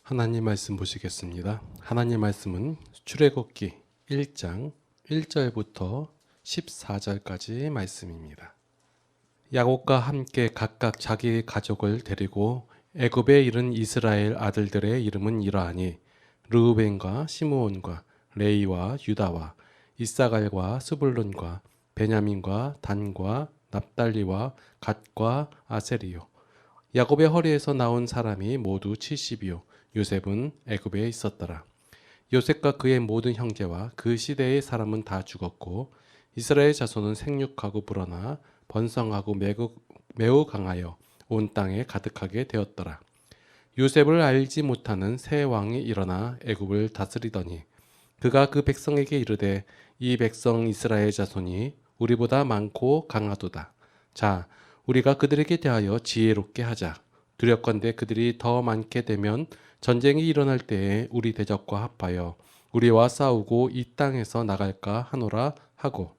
하나님 말씀 보시겠습니다. 하나님 말씀은 출애굽기 1장 1절부터 14절까지 말씀입니다. 야곱과 함께 각각 자기 가족을 데리고 애굽에 이른 이스라엘 아들들의 이름은 이러하니 르우벤과 시므온과 레이와 유다와 이사갈과 스불론과 베냐민과 단과 납달리와 갓과 아세리요. 야곱의 허리에서 나온 사람이 모두 70이요. 요셉은 애굽에 있었더라. 요셉과 그의 모든 형제와 그 시대의 사람은 다 죽었고 이스라엘 자손은 생육하고 불어나 번성하고 매우 강하여 온 땅에 가득하게 되었더라. 요셉을 알지 못하는 새 왕이 일어나 애굽을 다스리더니 그가 그 백성에게 이르되 이 백성 이스라엘 자손이 우리보다 많고 강하도다. 자, 우리가 그들에게 대하여 지혜롭게 하자. 두렵건대 그들이 더 많게 되면 전쟁이 일어날 때에 우리 대적과 합하여 우리와 싸우고 이 땅에서 나갈까 하노라 하고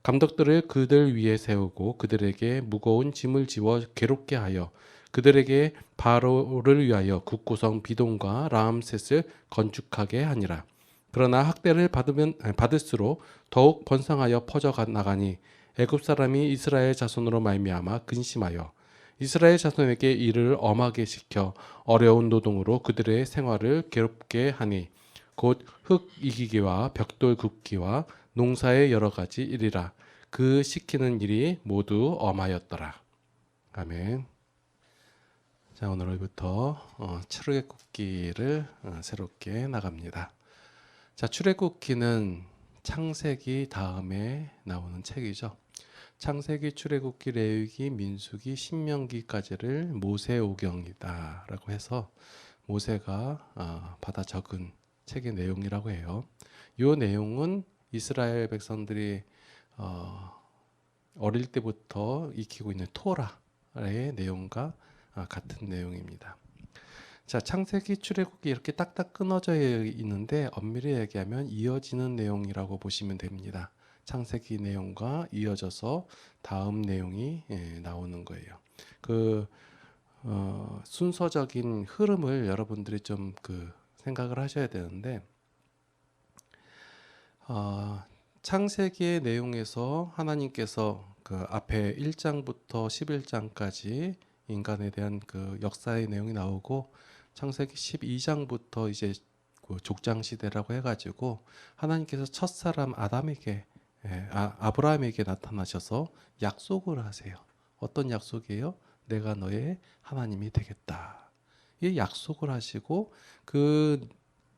감독들을 그들 위에 세우고 그들에게 무거운 짐을 지워 괴롭게 하여 그들에게 바로를 위하여 국구성 비동과 라암셋을 건축하게 하니라. 그러나 학대를 받을수록 더욱 번성하여 퍼져 나가니 애굽 사람이 이스라엘 자손으로 말미암아 근심하여 이스라엘 자손에게 일을 엄하게 시켜 어려운 노동으로 그들의 생활을 괴롭게 하니 곧 흙 이기기와 벽돌 굽기와 농사의 여러 가지 일이라. 그 시키는 일이 모두 엄하였더라. 아멘. 자, 오늘부터 출애굽기를 새롭게 나갑니다. 자, 출애굽기는 창세기 다음에 나오는 책이죠. 창세기, 출애굽기, 레위기, 민수기, 신명기까지를 모세오경이다라고 해서 모세가 받아 적은 책의 내용이라고 해요. 이 내용은 이스라엘 백성들이 어릴 때부터 익히고 있는 토라의 내용과 같은 내용입니다. 자, 창세기, 출애굽기 이렇게 딱딱 끊어져 있는데 엄밀히 얘기하면 이어지는 내용이라고 보시면 됩니다. 창세기 내용과 이어져서 다음 내용이 나오는 거예요. 그 순서적인 흐름을 여러분들이 좀 생각을 하셔야 되는데 창세기의 내용에서 하나님께서 그 앞에 1장부터 11장까지 인간에 대한 그 역사의 내용이 나오고 창세기 12장부터 이제 그 족장 시대라고 해가지고 하나님께서 첫사람 아담에게 아브라함에게 나타나셔서 약속을 하세요. 어떤 약속이에요? 내가 너의 하나님이 되겠다. 이 약속을 하시고 그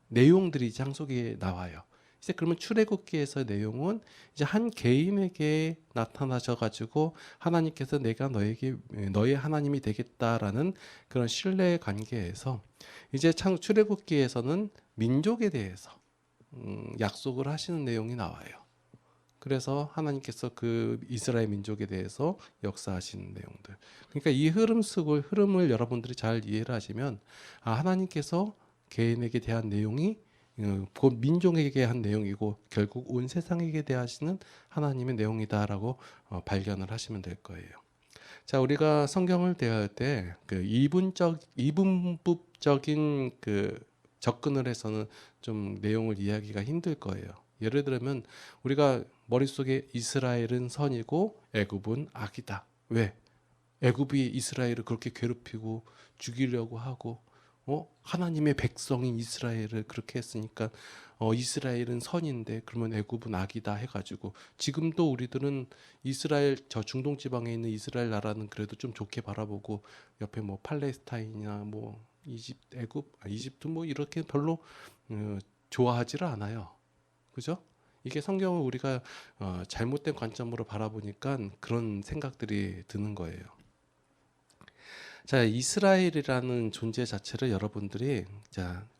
내용들이 창세기에 나와요. 이제 그러면 출애굽기에서 내용은 이제 한 개인에게 나타나셔 가지고 하나님께서 내가 너에게 너의 하나님이 되겠다라는 그런 신뢰의 관계에서 이제 출애굽기에서는 민족에 대해서 약속을 하시는 내용이 나와요. 그래서 하나님께서 그 이스라엘 민족에 대해서 역사하시는 내용들. 그러니까 이 흐름을 여러분들이 잘 이해를 하시면 하나님께서 개인에게 대한 내용이 곧 민족에게 한 내용이고 결국 온 세상에게 대하시는 하나님의 내용이다라고 발견을 하시면 될 거예요. 자, 우리가 성경을 대할 때 그 이분법적인 그 접근을 해서는 좀 내용을 이해하기가 힘들 거예요. 예를 들면 우리가 머릿속에 이스라엘은 선이고 애굽은 악이다. 왜? 애굽이 이스라엘을 그렇게 괴롭히고 죽이려고 하고 하나님의 백성인 이스라엘을 그렇게 했으니까 이스라엘은 선인데 그러면 애굽은 악이다 해가지고 지금도 우리들은 이스라엘 저 중동 지방에 있는 이스라엘 나라는 그래도 좀 좋게 바라보고 옆에 뭐 팔레스타인이나 뭐 이집트 뭐 이렇게 별로 좋아하지를 않아요. 그죠? 이게 성경을 우리가 잘못된 관점으로 바라보니까 그런 생각들이 드는 거예요. 자, 이스라엘이라는 존재 자체를 여러분들이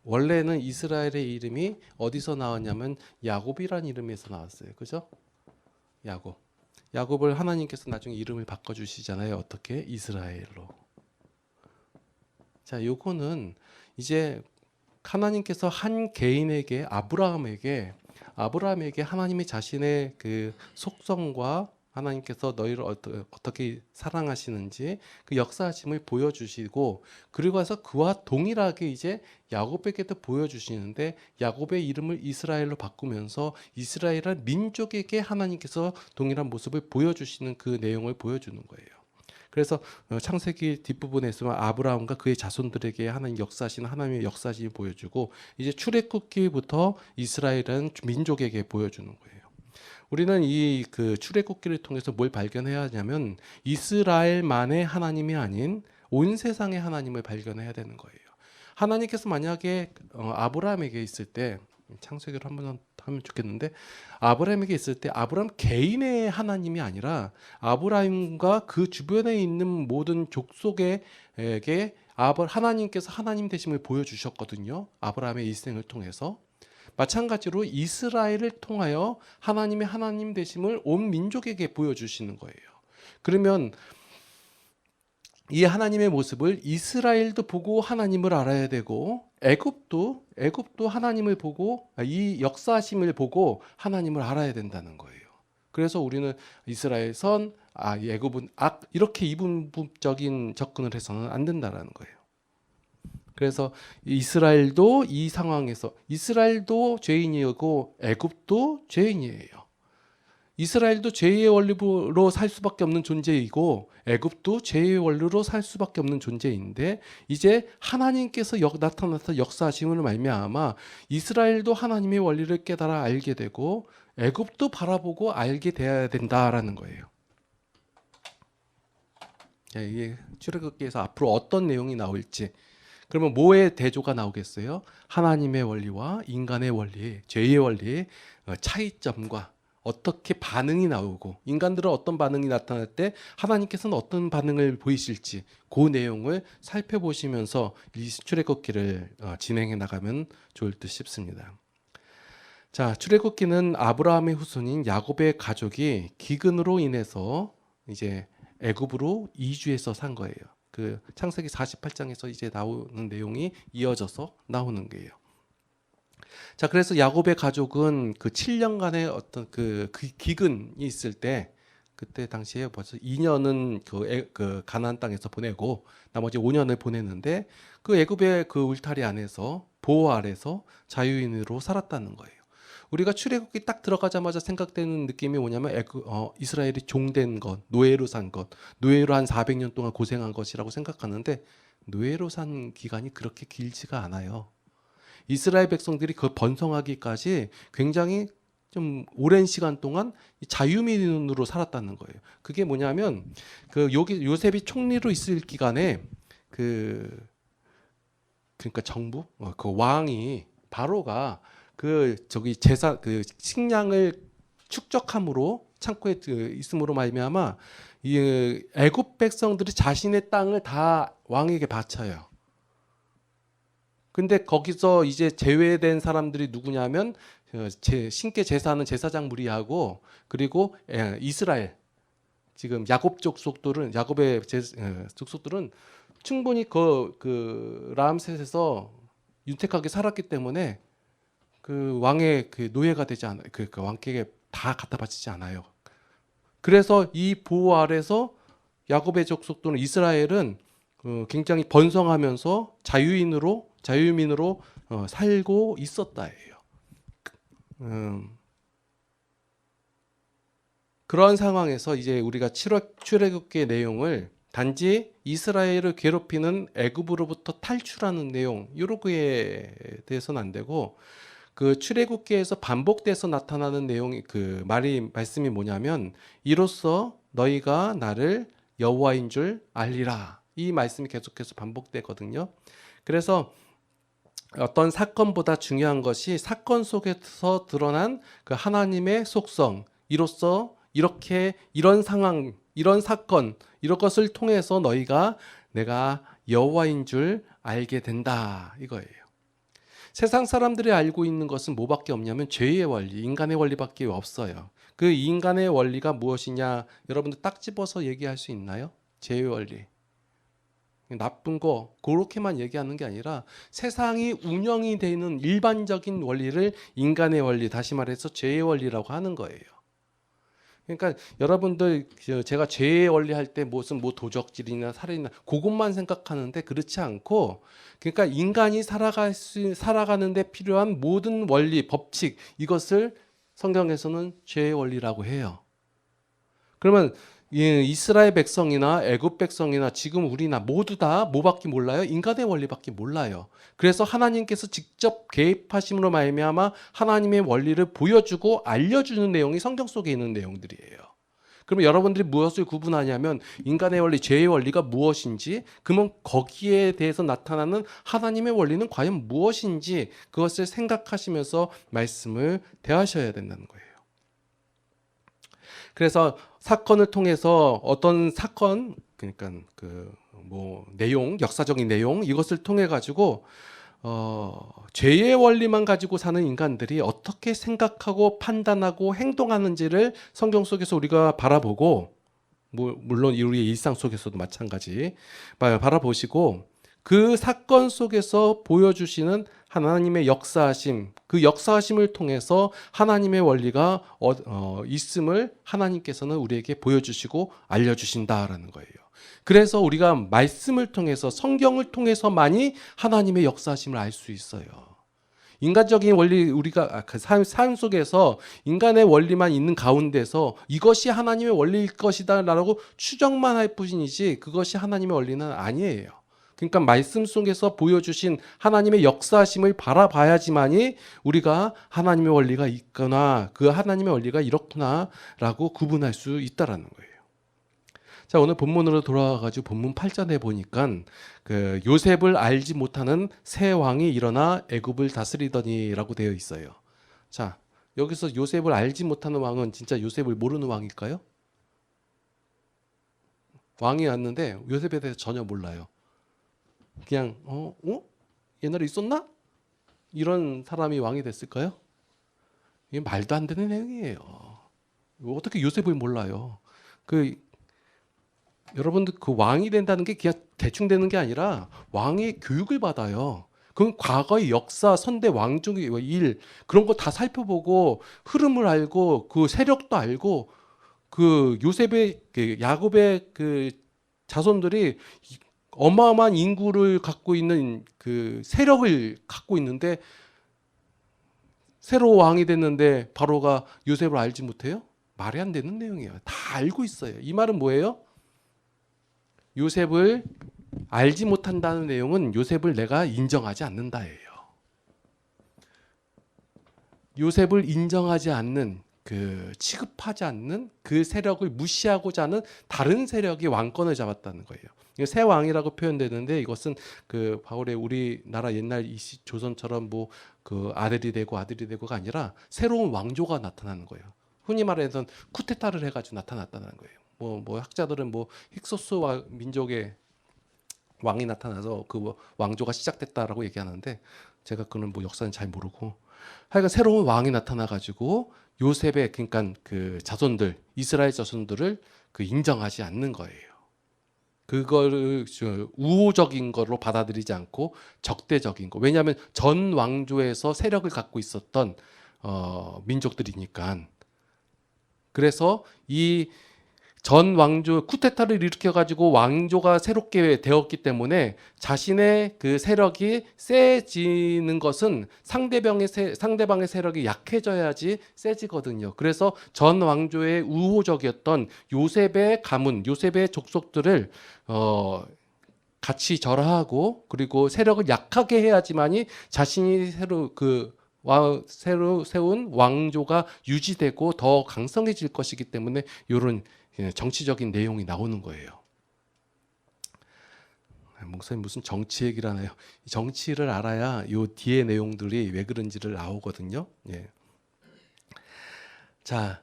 원래는 이스라엘의 이름이 어디서 나왔냐면 야곱이라는 이름에서 나왔어요. 그죠? 야곱을 하나님께서 나중에 이름을 바꿔 주시잖아요. 어떻게? 이스라엘로. 자, 요거는 이제 하나님께서 한 개인에게 아브라함에게 하나님이 자신의 그 속성과 하나님께서 너희를 어떻게 사랑하시는지 그 역사하심을 보여주시고, 그리고 와서 그와 동일하게 이제 야곱에게도 보여주시는데, 야곱의 이름을 이스라엘로 바꾸면서 이스라엘이라는 민족에게 하나님께서 동일한 모습을 보여주시는 그 내용을 보여주는 거예요. 그래서 창세기 뒷부분에서 아브라함과 그의 자손들에게 하나님 역사하시는 하나님의 역사심을 보여주고, 이제 출애굽기부터 이스라엘은 민족에게 보여주는 거예요. 우리는 이 그 출애굽기를 통해서 뭘 발견해야 하냐면, 이스라엘만의 하나님이 아닌 온 세상의 하나님을 발견해야 되는 거예요. 하나님께서 만약에 아브라함에게 있을 때, 창세기를 한번 하면 좋겠는데, 아브라함에게 있을 때 아브라함 개인의 하나님이 아니라 아브라함과 그 주변에 있는 모든 족속에게 하나님께서 하나님 되심을 보여주셨거든요. 아브라함의 일생을 통해서. 마찬가지로 이스라엘을 통하여 하나님의 하나님 되심을 온 민족에게 보여주시는 거예요. 그러면 이 하나님의 모습을 이스라엘도 보고 하나님을 알아야 되고, 애굽도 하나님을 보고, 이 역사심을 보고 하나님을 알아야 된다는 거예요. 그래서 우리는 이스라엘 선, 애굽은 악, 이렇게 이분법적인 접근을 해서는 안 된다라는 거예요. 그래서 이스라엘도 이 상황에서 이스라엘도 죄인이고 애굽도 죄인이에요. 이스라엘도 죄의 원리로 살 수밖에 없는 존재이고 애굽도 죄의 원리로 살 수밖에 없는 존재인데, 이제 하나님께서 나타나서 역사하심을 말미암아 이스라엘도 하나님의 원리를 깨달아 알게 되고 애굽도 바라보고 알게 되어야 된다라는 거예요. 이게 출애굽기에서 앞으로 어떤 내용이 나올지, 그러면 뭐의 대조가 나오겠어요? 하나님의 원리와 인간의 원리, 죄의 원리의 차이점과 어떻게 반응이 나오고, 인간들은 어떤 반응이 나타날 때 하나님께서는 어떤 반응을 보이실지, 그 내용을 살펴보시면서 이 출애굽기를 진행해 나가면 좋을 듯 싶습니다. 자, 출애굽기는 아브라함의 후손인 야곱의 가족이 기근으로 인해서 이제 애굽으로 이주해서 산 거예요. 그 창세기 48장에서 이제 나오는 내용이 이어져서 나오는 거예요. 자, 그래서 야곱의 가족은 그 7년간의 어떤 그 기근이 있을 때, 그때 당시에 벌써 2년은 그 가나안 땅에서 보내고 나머지 5년을 보냈는데, 그 애굽의 그 울타리 안에서 보호 아래서 자유인으로 살았다는 거예요. 우리가 출애굽기 딱 들어가자마자 생각되는 느낌이 뭐냐면 이스라엘이 종된 것, 노예로 산 것, 노예로 한 400년 동안 고생한 것이라고 생각하는데, 노예로 산 기간이 그렇게 길지가 않아요. 이스라엘 백성들이 그 번성하기까지 굉장히 좀 오랜 시간 동안 자유민으로 살았다는 거예요. 그게 뭐냐면 그 요셉이 총리로 있을 기간에 그러니까 정부 그 왕이 바로가 그 식량을 축적함으로 창고에 있음으로 말미암아 이 애굽 백성들이 자신의 땅을 다 왕에게 바쳐요. 근데 거기서 이제 제외된 사람들이 누구냐면 신께 제사하는 제사장 무리하고, 그리고 이스라엘, 지금 야곱의 족속들은 충분히 그 라암셋에서 윤택하게 살았기 때문에 그 왕의 그 노예가 되지 않아요. 그 왕께 다 갖다 바치지 않아요. 그래서 이 보호 아래서 야곱의 족속들은, 이스라엘은 굉장히 번성하면서 자유민으로 살고 있었다예요. 그러한 상황에서 이제 우리가 출애굽기의 내용을 단지 이스라엘을 괴롭히는 애굽으로부터 탈출하는 내용, 이렇게 대해서는 안 되고, 그 출애굽기에서 반복돼서 나타나는 내용이 그 말씀이 뭐냐면, 이로써 너희가 나를 여호와인 줄 알리라, 이 말씀이 계속해서 반복되거든요. 그래서 어떤 사건보다 중요한 것이 사건 속에서 드러난 그 하나님의 속성, 이로써 이런 상황, 이런 사건, 이런 것을 통해서 너희가 내가 여호와인 줄 알게 된다, 이거예요. 세상 사람들이 알고 있는 것은 뭐밖에 없냐면 죄의 원리, 인간의 원리밖에 없어요. 그 인간의 원리가 무엇이냐, 여러분들 딱 집어서 얘기할 수 있나요? 죄의 원리. 나쁜 거 그렇게만 얘기하는 게 아니라 세상이 운영이 되는 일반적인 원리를 인간의 원리, 다시 말해서 죄의 원리라고 하는 거예요. 그러니까 여러분들 제가 죄의 원리 할 때 무슨 뭐 도적질이나 살인이나 그것만 생각하는데 그렇지 않고 그러니까 인간이 살아가는데 필요한 모든 원리, 법칙 이것을 성경에서는 죄의 원리라고 해요. 그러면 이스라엘 백성이나 애굽 백성이나 지금 우리나 모두 다 뭐밖에 몰라요? 인간의 원리밖에 몰라요. 그래서 하나님께서 직접 개입하심으로 말미암아 하나님의 원리를 보여주고 알려주는 내용이 성경 속에 있는 내용들이에요. 그러면 여러분들이 무엇을 구분하냐면 인간의 원리, 죄의 원리가 무엇인지, 그러면 거기에 대해서 나타나는 하나님의 원리는 과연 무엇인지 그것을 생각하시면서 말씀을 대하셔야 된다는 거예요. 그래서 사건을 통해서 어떤 사건, 그러니까 내용, 역사적인 내용 이것을 통해 가지고 죄의 원리만 가지고 사는 인간들이 어떻게 생각하고 판단하고 행동하는지를 성경 속에서 우리가 바라보고, 물론 우리의 일상 속에서도 마찬가지 바라보시고 그 사건 속에서 보여주시는 하나님의 역사하심, 그 역사하심을 통해서 하나님의 원리가 있음을 하나님께서는 우리에게 보여주시고 알려주신다라는 거예요. 그래서 우리가 말씀을 통해서 성경을 통해서만이 하나님의 역사하심을 알 수 있어요. 인간적인 원리, 우리가 삶 속에서 인간의 원리만 있는 가운데서 이것이 하나님의 원리일 것이다 라고 추정만 할 뿐이지 그것이 하나님의 원리는 아니에요. 그러니까 말씀 속에서 보여주신 하나님의 역사하심을 바라봐야지만이 우리가 하나님의 원리가 있거나 그 하나님의 원리가 이렇구나 라고 구분할 수 있다라는 거예요. 자, 오늘 본문으로 돌아와가지고 본문 8절에 보니까 그 요셉을 알지 못하는 새 왕이 일어나 애굽을 다스리더니라고 되어 있어요. 자, 여기서 요셉을 알지 못하는 왕은 진짜 요셉을 모르는 왕일까요? 왕이 왔는데 요셉에 대해서 전혀 몰라요. 그냥 옛날에 있었나? 이런 사람이 왕이 됐을까요? 이게 말도 안 되는 내용이에요. 어떻게 요셉을 몰라요? 여러분들 그 왕이 된다는 게 그냥 대충 되는 게 아니라 왕의 교육을 받아요. 그럼 과거의 역사, 선대 왕족의 일 그런 거 다 살펴보고 흐름을 알고 그 세력도 알고 그 요셉의 야곱의 그 자손들이 어마어마한 인구를 갖고 있는 그 세력을 갖고 있는데 새로 왕이 됐는데 바로가 요셉을 알지 못해요? 말이 안 되는 내용이에요. 다 알고 있어요. 이 말은 뭐예요? 요셉을 알지 못한다는 내용은 요셉을 내가 인정하지 않는다예요. 요셉을 인정하지 않는 취급하지 않는 그 세력을 무시하고자 하는 다른 세력이 왕권을 잡았다는 거예요. 새 왕이라고 표현되는데 이것은 그 바울의 우리나라 옛날 조선처럼 그 아들이 되고가 아니라 새로운 왕조가 나타나는 거예요. 흔히 말해서 쿠데타를 해가지고 나타났다는 거예요. 학자들은 힉소스 민족의 왕이 나타나서 그 왕조가 시작됐다라고 얘기하는데 제가 그는 역사는 잘 모르고 하여간 새로운 왕이 나타나가지고 요셉의 그러니까 그 자손들 이스라엘 자손들을 인정하지 않는 거예요. 그거를 우호적인 걸로 받아들이지 않고 적대적인 거. 왜냐하면 전 왕조에서 세력을 갖고 있었던 민족들이니까. 그래서 이 전 왕조 쿠데타를 일으켜 가지고 왕조가 새롭게 되었기 때문에 자신의 그 세력이 세지는 것은 상대방의 세력이 약해져야지 세지거든요. 그래서 전 왕조의 우호적이었던 요셉의 가문, 요셉의 족속들을 같이 절하하고 그리고 세력을 약하게 해야지만이 자신이 새로 세운 왕조가 유지되고 더 강성해질 것이기 때문에 이런 정치적인 내용이 나오는 거예요. 목사님 무슨 정치 얘기를 하나요? 정치를 알아야 이 뒤에 내용들이 왜 그런지를 나오거든요. 예. 자,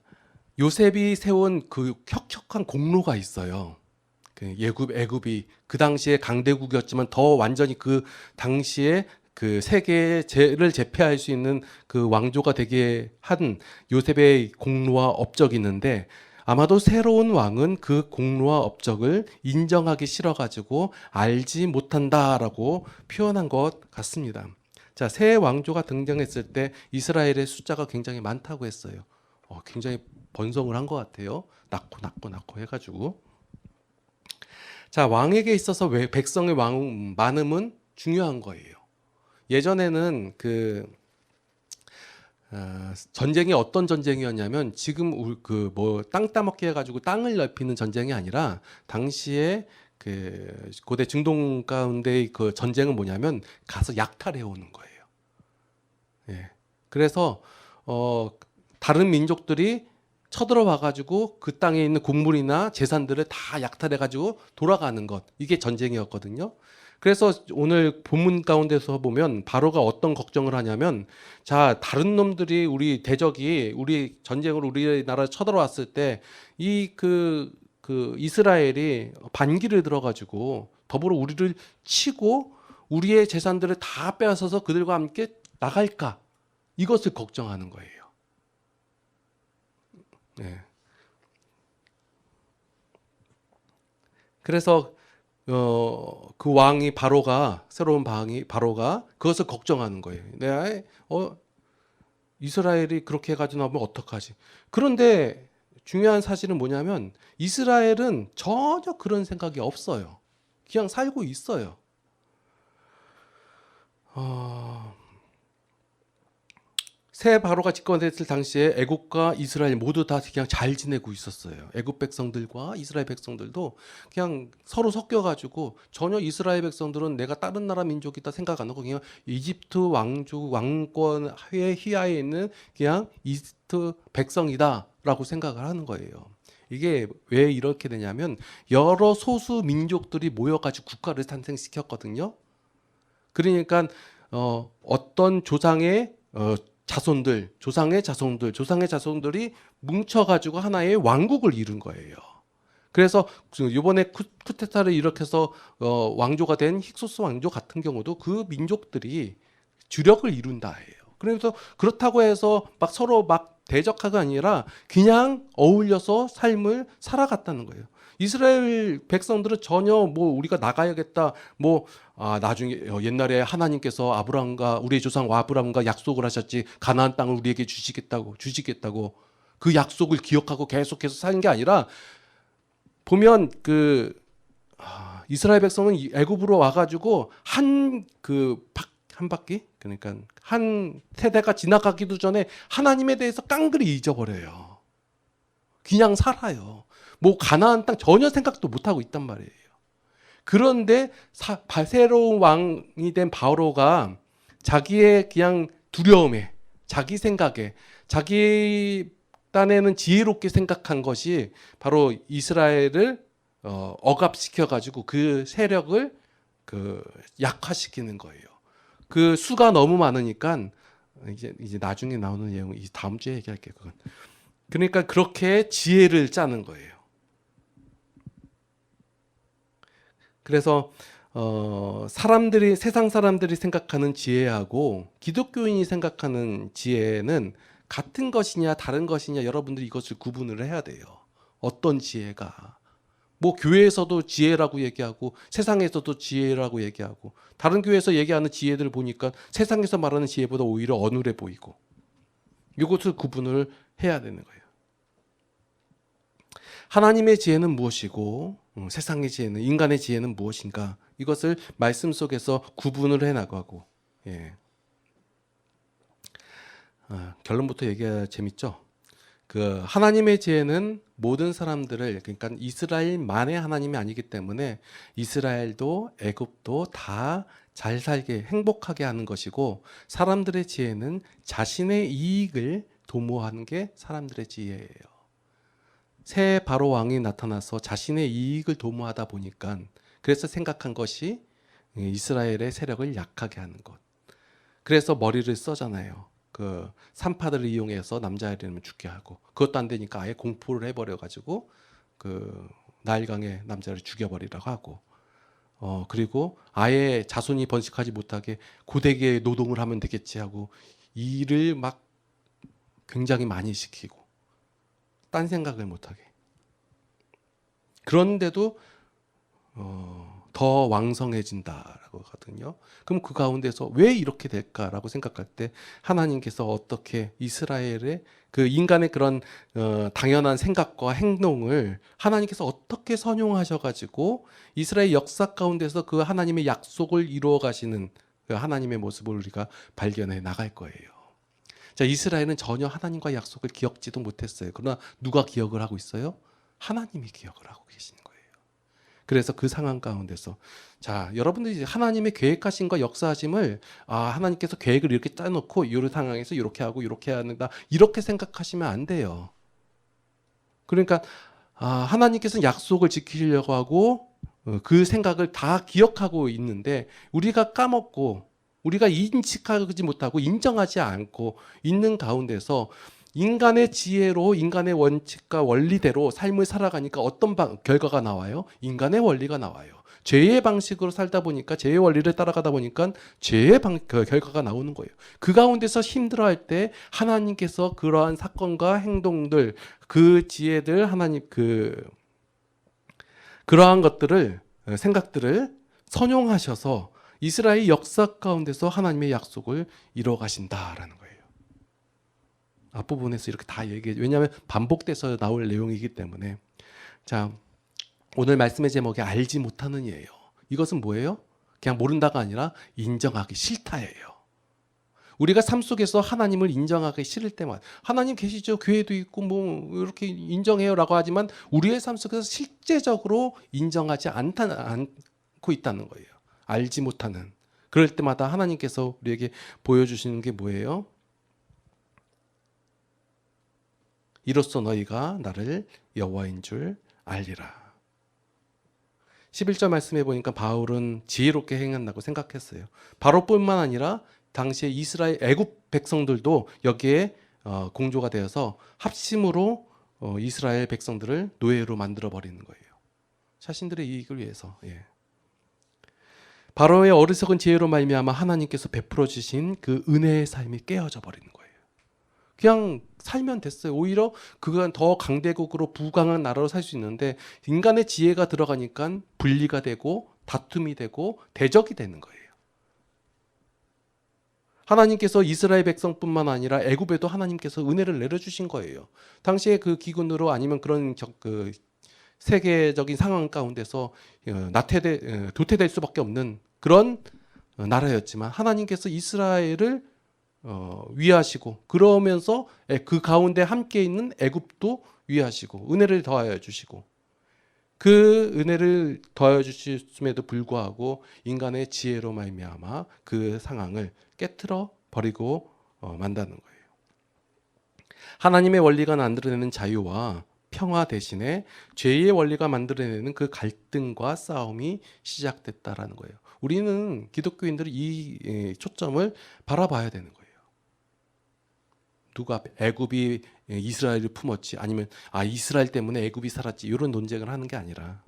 요셉이 세운 그 혁혁한 공로가 있어요. 애굽이 그 당시에 강대국이었지만 더 완전히 그 당시에 그 세계를 제패할 수 있는 그 왕조가 되게 한 요셉의 공로와 업적이 있는데 아마도 새로운 왕은 그 공로와 업적을 인정하기 싫어가지고 알지 못한다라고 표현한 것 같습니다. 자, 새 왕조가 등장했을 때 이스라엘의 숫자가 굉장히 많다고 했어요. 굉장히 번성을 한 것 같아요. 낳고 해가지고. 자, 왕에게 있어서 왜 백성의 많음은 중요한 거예요. 예전에는 전쟁이 어떤 전쟁이었냐면 지금 그 뭐 땅 따먹기 해가지고 땅을 넓히는 전쟁이 아니라 당시에 그 고대 중동 가운데의 그 전쟁은 뭐냐면 가서 약탈해 오는 거예요. 예. 그래서 다른 민족들이 쳐들어와 가지고 그 땅에 있는 곡물이나 재산들을 다 약탈해 가지고 돌아가는 것, 이게 전쟁이었거든요. 그래서 오늘 본문 가운데서 보면 바로가 어떤 걱정을 하냐면, 자, 다른 놈들이 우리 대적이 우리 전쟁으로 우리나라 쳐들어왔을 때 이 이스라엘이 반기를 들어가지고 더불어 우리를 치고 우리의 재산들을 다 빼앗아서 그들과 함께 나갈까, 이것을 걱정하는 거예요. 네. 그래서 그 왕이 새로운 왕이 바로가 그것을 걱정하는 거예요. 내가 이스라엘이 그렇게 해가지고 나오면 어떡하지? 그런데 중요한 사실은 뭐냐면 이스라엘은 전혀 그런 생각이 없어요. 그냥 살고 있어요. 새 바로가 집권했을 당시에 애굽과 이스라엘 모두 다 그냥 잘 지내고 있었어요. 애굽 백성들과 이스라엘 백성들도 그냥 서로 섞여가지고 전혀 이스라엘 백성들은 내가 다른 나라 민족이다 생각 안 하고 그냥 이집트 왕권의 희하에 있는 그냥 이집트 백성이다라고 생각을 하는 거예요. 이게 왜 이렇게 되냐면 여러 소수 민족들이 모여가지고 국가를 탄생시켰거든요. 그러니까 어떤 조상의 조상의 자손들이 뭉쳐가지고 하나의 왕국을 이룬 거예요. 그래서 이번에 쿠데타를 일으켜서 왕조가 된 힉소스 왕조 같은 경우도 그 민족들이 주력을 이룬다 해요. 그래서 그렇다고 해서 막 서로 막 대적하가 아니라 그냥 어울려서 삶을 살아갔다는 거예요. 이스라엘 백성들은 전혀 뭐 우리가 나가야겠다, 뭐 나중에 옛날에 하나님께서 우리의 조상 아브라함과 약속을 하셨지, 가나안 땅을 우리에게 주시겠다고 그 약속을 기억하고 계속해서 사는 게 아니라, 보면 이스라엘 백성은 애굽으로 와가지고 한 바퀴, 그러니까 한 세대가 지나가기도 전에 하나님에 대해서 깡그리 잊어버려요. 그냥 살아요. 뭐 가나안 땅 전혀 생각도 못 하고 있단 말이에요. 그런데 새로운 왕이 된 바로가 자기의 그냥 두려움에, 자기 생각에, 자기 딴에는 지혜롭게 생각한 것이 바로 이스라엘을 억압시켜 가지고 그 세력을 약화시키는 거예요. 그 수가 너무 많으니까 이제 나중에 나오는 내용, 이 다음 주에 얘기할게요. 그건. 그러니까 그렇게 지혜를 짜는 거예요. 그래서 세상 사람들이 생각하는 지혜하고 기독교인이 생각하는 지혜는 같은 것이냐 다른 것이냐, 여러분들이 이것을 구분을 해야 돼요. 어떤 지혜가, 뭐 교회에서도 지혜라고 얘기하고 세상에서도 지혜라고 얘기하고, 다른 교회에서 얘기하는 지혜들을 보니까 세상에서 말하는 지혜보다 오히려 어눌해 보이고, 이것을 구분을 해야 되는 거예요. 하나님의 지혜는 무엇이고 세상의 지혜는, 인간의 지혜는 무엇인가, 이것을 말씀 속에서 구분을 해나가고, 예. 결론부터 얘기해야 재밌죠. 하나님의 지혜는 모든 사람들을, 그러니까 이스라엘만의 하나님이 아니기 때문에 이스라엘도 애굽도 다 잘 살게 행복하게 하는 것이고, 사람들의 지혜는 자신의 이익을 도모하는 게 사람들의 지혜예요. 새 바로 왕이 나타나서 자신의 이익을 도모하다 보니까, 그래서 생각한 것이 이스라엘의 세력을 약하게 하는 것. 그래서 머리를 써잖아요. 산파들을 이용해서 남자애를 죽게 하고, 그것도 안 되니까 아예 공포를 해버려 가지고 나일강의 남자를 죽여버리라고 하고, 그리고 아예 자손이 번식하지 못하게 고되게 노동을 하면 되겠지 하고 일을 막 굉장히 많이 시키고 딴 생각을 못하게. 그런데도 더 왕성해진다라고 하거든요. 그럼 그 가운데서 왜 이렇게 될까라고 생각할 때 하나님께서 어떻게 이스라엘의 그 인간의 그런 당연한 생각과 행동을 하나님께서 어떻게 선용하셔가지고 이스라엘 역사 가운데서 그 하나님의 약속을 이루어 가시는 그 하나님의 모습을 우리가 발견해 나갈 거예요. 자, 이스라엘은 전혀 하나님과 약속을 기억지도 못했어요. 그러나 누가 기억을 하고 있어요? 하나님이 기억을 하고 계시는 거예요. 그래서 그 상황 가운데서 자, 여러분들이 하나님의 계획하심과 역사하심을 하나님께서 계획을 이렇게 짜놓고 이 상황에서 이렇게 하고 이렇게 해야 한다 이렇게 생각하시면 안 돼요. 그러니까 하나님께서는 약속을 지키려고 하고 그 생각을 다 기억하고 있는데 우리가 까먹고 우리가 인식하지 못하고 인정하지 않고 있는 가운데서 인간의 지혜로 인간의 원칙과 원리대로 삶을 살아가니까 어떤 결과가 나와요? 인간의 원리가 나와요. 죄의 방식으로 살다 보니까 죄의 원리를 따라가다 보니까 죄의 결과가 나오는 거예요. 그 가운데서 힘들어할 때 하나님께서 그러한 사건과 행동들, 그 지혜들 하나님 그러한 것들을 생각들을 선용하셔서 이스라엘 역사 가운데서 하나님의 약속을 이루어 가신다라는 거예요. 앞부분에서 이렇게 다 얘기해요. 왜냐하면 반복돼서 나올 내용이기 때문에. 자, 오늘 말씀의 제목이 알지 못하는 이에요. 이것은 뭐예요? 그냥 모른다가 아니라 인정하기 싫다예요. 우리가 삶 속에서 하나님을 인정하기 싫을 때만 하나님 계시죠. 교회도 있고 뭐 이렇게 인정해요라고 하지만 우리의 삶 속에서 실제적으로 인정하지 않고 있다는 거예요. 알지 못하는. 그럴 때마다 하나님께서 우리에게 보여주시는 게 뭐예요? 이로써 너희가 나를 여호와인 줄 알리라. 11절 말씀해 보니까 바울은 지혜롭게 행한다고 생각했어요. 바로뿐만 아니라 당시에 이스라엘 애굽 백성들도 여기에 공조가 되어서 합심으로 이스라엘 백성들을 노예로 만들어 버리는 거예요. 자신들의 이익을 위해서. 예. 바로의 어리석은 지혜로 말미암아 하나님께서 베풀어 주신 그 은혜의 삶이 깨어져 버리는 거예요. 그냥 살면 됐어요. 오히려 그건 더 강대국으로 부강한 나라로 살 수 있는데 인간의 지혜가 들어가니까 분리가 되고 다툼이 되고 대적이 되는 거예요. 하나님께서 이스라엘 백성뿐만 아니라 애굽에도 하나님께서 은혜를 내려주신 거예요. 당시에 그 기근으로 아니면 그런 세계적인 상황 가운데서 도태될 수밖에 없는 그런 나라였지만 하나님께서 이스라엘을 위하시고 그러면서 그 가운데 함께 있는 애굽도 위하시고 은혜를 더하여 주시고 그 은혜를 더하여 주심에도 불구하고 인간의 지혜로 말미암아 그 상황을 깨트려 버리고 만다는 거예요. 하나님의 원리가 만들어내는 자유와 평화 대신에 죄의 원리가 만들어내는 그 갈등과 싸움이 시작됐다라는 거예요. 우리는 기독교인들이 이 초점을 바라봐야 되는 거예요. 누가 애굽이 이스라엘을 품었지 아니면 이스라엘 때문에 애굽이 살았지 이런 논쟁을 하는 게 아니라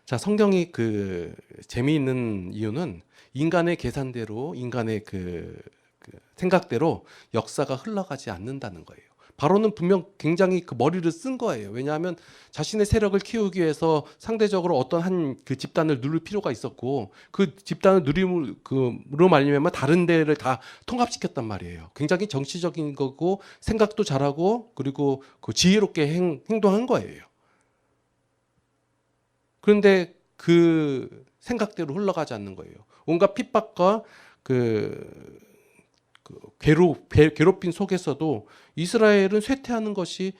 자 성경이 그 재미있는 이유는 인간의 계산대로 인간의 그 생각대로 역사가 흘러가지 않는다는 거예요. 바로는 분명 굉장히 그 머리를 쓴 거예요. 왜냐하면 자신의 세력을 키우기 위해서 상대적으로 어떤 한 그 집단을 누릴 필요가 있었고 그 집단을 누림으로 말미암아 다른 데를 다 통합시켰단 말이에요. 굉장히 정치적인 거고 생각도 잘하고 그리고 그 지혜롭게 행동한 거예요. 그런데 그 생각대로 흘러가지 않는 거예요. 온갖 핍박과 괴롭힘 속에서도 이스라엘은 쇠퇴하는 것이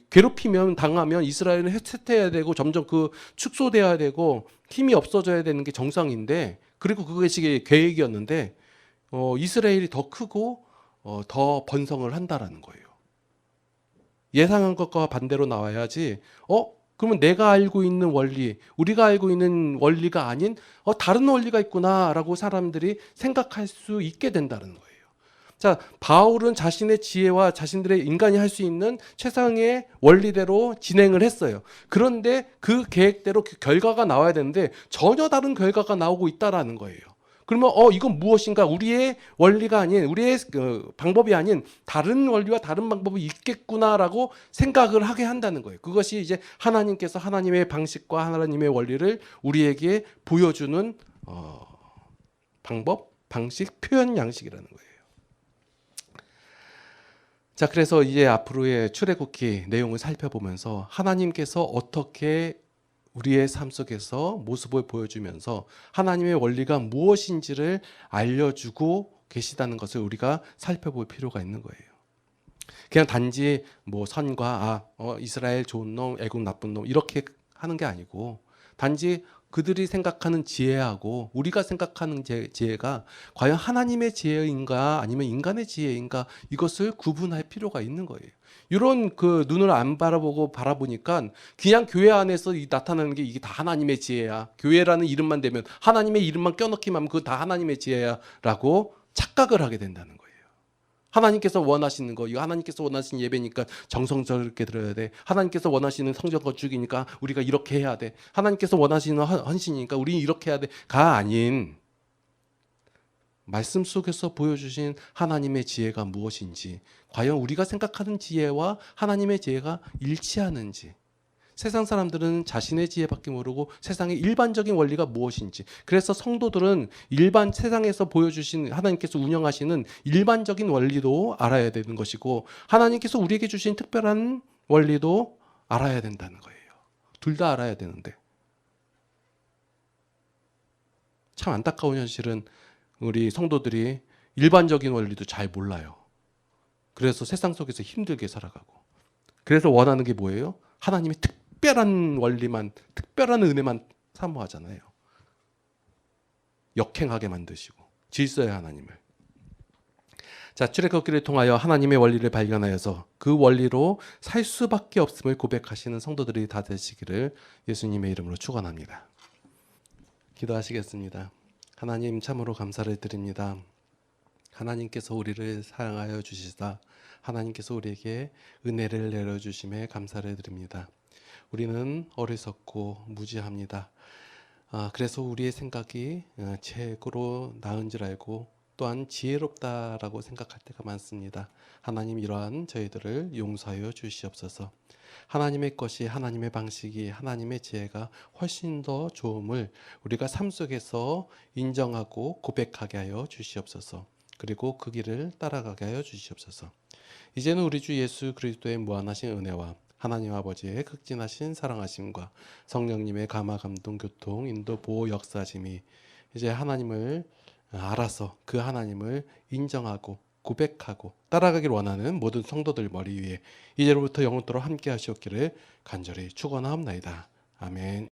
괴롭히면 당하면 이스라엘은 쇠퇴해야 되고 점점 축소돼야 되고 힘이 없어져야 되는 게 정상인데 그리고 그것이 계획이었는데 이스라엘이 더 크고 더 번성을 한다라는 거예요. 예상한 것과 반대로 나와야지 그러면 내가 알고 있는 원리, 우리가 알고 있는 원리가 아닌 다른 원리가 있구나라고 사람들이 생각할 수 있게 된다는 거예요. 자, 바울은 자신의 지혜와 자신들의 인간이 할 수 있는 최상의 원리대로 진행을 했어요. 그런데 그 계획대로 그 결과가 나와야 되는데 전혀 다른 결과가 나오고 있다라는 거예요. 그러면 이건 무엇인가? 우리의 원리가 아닌, 우리의 방법이 아닌 다른 원리와 다른 방법이 있겠구나라고 생각을 하게 한다는 거예요. 그것이 이제 하나님께서 하나님의 방식과 하나님의 원리를 우리에게 보여주는 방법, 방식, 표현 양식이라는 거예요. 자, 그래서 이제 앞으로의 출애굽기 내용을 살펴보면서 하나님께서 어떻게 우리의 삶 속에서 모습을 보여주면서 하나님의 원리가 무엇인지를 알려주고 계시다는 것을 우리가 살펴볼 필요가 있는 거예요. 그냥 단지 뭐 선과 이스라엘 좋은 놈, 애굽 나쁜 놈 이렇게 하는 게 아니고 단지 그들이 생각하는 지혜하고 우리가 생각하는 지혜가 과연 하나님의 지혜인가 아니면 인간의 지혜인가 이것을 구분할 필요가 있는 거예요. 이런 그 눈을 안 바라보니까 그냥 교회 안에서 나타나는 게 이게 다 하나님의 지혜야. 교회라는 이름만 되면 하나님의 이름만 껴넣기만 하면 그거 다 하나님의 지혜야라고 착각을 하게 된다는 거예요. 하나님께서 원하시는 거, 이거 하나님께서 원하시는 예배니까 정성스럽게 드려야 돼. 하나님께서 원하시는 성전 건축이니까 우리가 이렇게 해야 돼. 하나님께서 원하시는 헌신이니까 우리 이렇게 해야 돼가 아닌 말씀 속에서 보여주신 하나님의 지혜가 무엇인지, 과연 우리가 생각하는 지혜와 하나님의 지혜가 일치하는지. 세상 사람들은 자신의 지혜밖에 모르고 세상의 일반적인 원리가 무엇인지, 그래서 성도들은 일반 세상에서 보여주신 하나님께서 운영하시는 일반적인 원리도 알아야 되는 것이고 하나님께서 우리에게 주신 특별한 원리도 알아야 된다는 거예요. 둘 다 알아야 되는데 참 안타까운 현실은 우리 성도들이 일반적인 원리도 잘 몰라요. 그래서 세상 속에서 힘들게 살아가고, 그래서 원하는 게 뭐예요? 하나님의 특별한 원리만, 특별한 은혜만 사모하잖아요. 역행하게 만드시고 질서의 하나님을. 자, 출애굽기를 통하여 하나님의 원리를 발견하여서 그 원리로 살 수밖에 없음을 고백하시는 성도들이 다 되시기를 예수님의 이름으로 축원합니다. 기도하시겠습니다. 하나님, 참으로 감사를 드립니다. 하나님께서 우리를 사랑하여 주시사 하나님께서 우리에게 은혜를 내려주심에 감사를 드립니다. 우리는 어리석고 무지합니다. 그래서 우리의 생각이 최고로 나은 줄 알고 또한 지혜롭다라고 생각할 때가 많습니다. 하나님, 이러한 저희들을 용서하여 주시옵소서. 하나님의 것이, 하나님의 방식이, 하나님의 지혜가 훨씬 더 좋음을 우리가 삶 속에서 인정하고 고백하게 하여 주시옵소서. 그리고 그 길을 따라가게 하여 주시옵소서. 이제는 우리 주 예수 그리스도의 무한하신 은혜와 하나님 아버지의 극진하신 사랑하심과 성령님의 감화 감동 교통 인도 보호 역사심이 이제 하나님을 알아서 그 하나님을 인정하고 고백하고 따라가길 원하는 모든 성도들 머리 위에 이제로부터 영원토록 함께 하시옵기를 간절히 축원하옵나이다. 아멘.